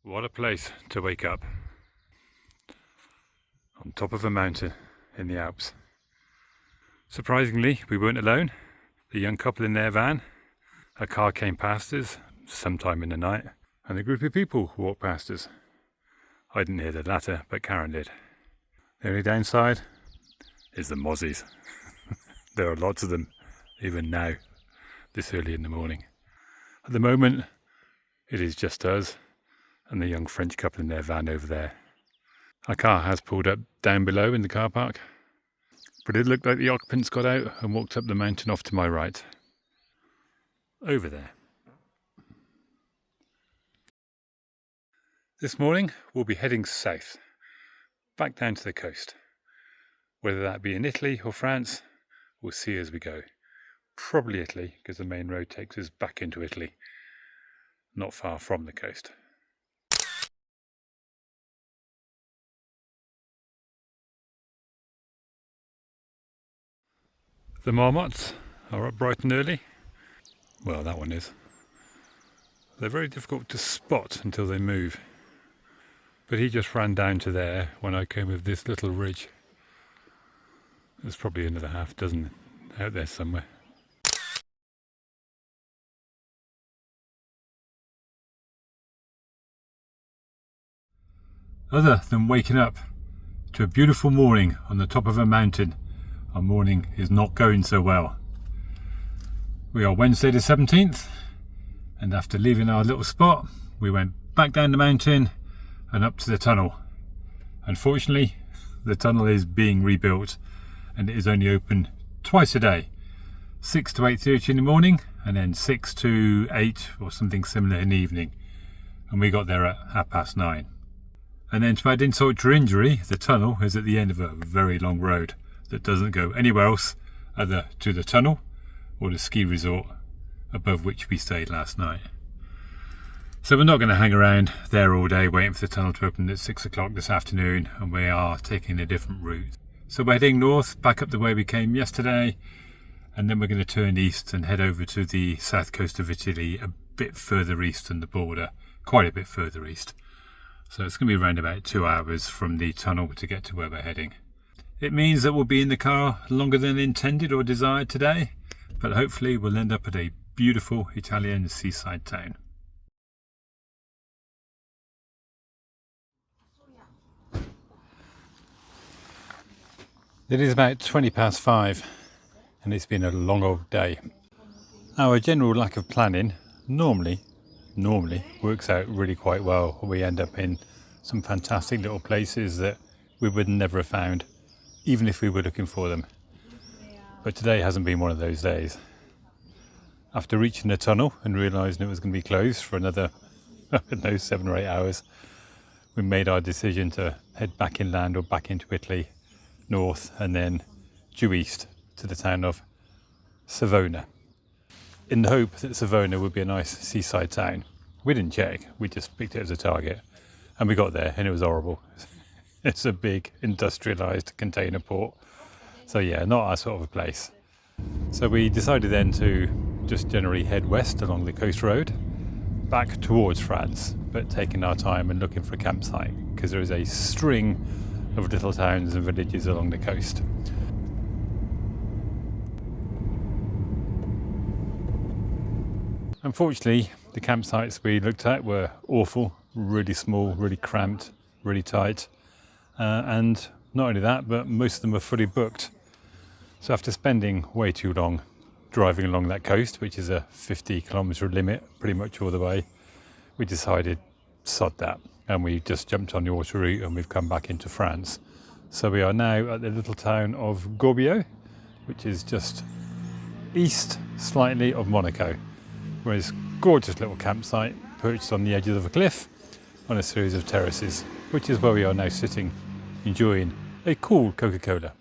What a place to wake up. On top of a mountain in the Alps. Surprisingly, we weren't alone. The young couple in their van. A car came past us sometime in the night, and a group of people walked past us. I didn't hear the latter, but Karen did. The only downside is the mozzies. There are lots of them, even now, this early in the morning. At the moment, it is just us and the young French couple in their van over there. Our car has pulled up down below in the car park, but it looked like the occupants got out and walked up the mountain off to my right. Over there. This morning we'll be heading south, back down to the coast. Whether that be in Italy or France, we'll see as we go. Probably Italy, because the main road takes us back into Italy, not far from the coast. The Marmots are up bright and early. Well, that one is. They're very difficult to spot until they move. But he just ran down to there when I came with this little ridge. There's probably another half dozen out there somewhere. Other than waking up to a beautiful morning on the top of a mountain, our morning is not going so well. We are Wednesday the 17th, and after leaving our little spot, we went back down the mountain and up to the tunnel. Unfortunately, the tunnel is being rebuilt and it is only open twice a day, 6 to 8:30 in the morning and then 6 to 8 or something similar in the evening, and we got there at 9:30. And then to add insult to injury, the tunnel is at the end of a very long road that doesn't go anywhere else other to the tunnel or the ski resort above which we stayed last night. So we're not going to hang around there all day waiting for the tunnel to open at 6 o'clock this afternoon, and we are taking a different route. So we're heading north, back up the way we came yesterday, and then we're going to turn east and head over to the south coast of Italy, a bit further east than the border, quite a bit further east. So it's going to be around about 2 hours from the tunnel to get to where we're heading. It means that we'll be in the car longer than intended or desired today, but hopefully we'll end up at a beautiful Italian seaside town. It is about 5:20 and it's been a long old day. Our general lack of planning normally works out really quite well. We end up in some fantastic little places that we would never have found even if we were looking for them. But today hasn't been one of those days. After reaching the tunnel and realising it was going to be closed for another 7 or 8 hours, we made our decision to head back inland or back into Italy, north, and then due east to the town of Savona, in the hope that Savona would be a nice seaside town. We didn't check, we just picked it as a target, and we got there and it was horrible. It's a big industrialised container port, so yeah, not our sort of a place. So we decided then to just generally head west along the coast road back towards France, but taking our time and looking for a campsite, because there is a string of little towns and villages along the coast. Unfortunately, the campsites we looked at were awful, really small, really cramped, really tight, and not only that, but most of them were fully booked. So after spending way too long driving along that coast, which is a 50-kilometre limit pretty much all the way, we decided sod that, and we just jumped on the auto route and we've come back into France. So we are now at the little town of Gorbio, which is just east slightly of Monaco, where it's a gorgeous little campsite perched on the edges of a cliff on a series of terraces, which is where we are now sitting, enjoying a cool Coca-Cola.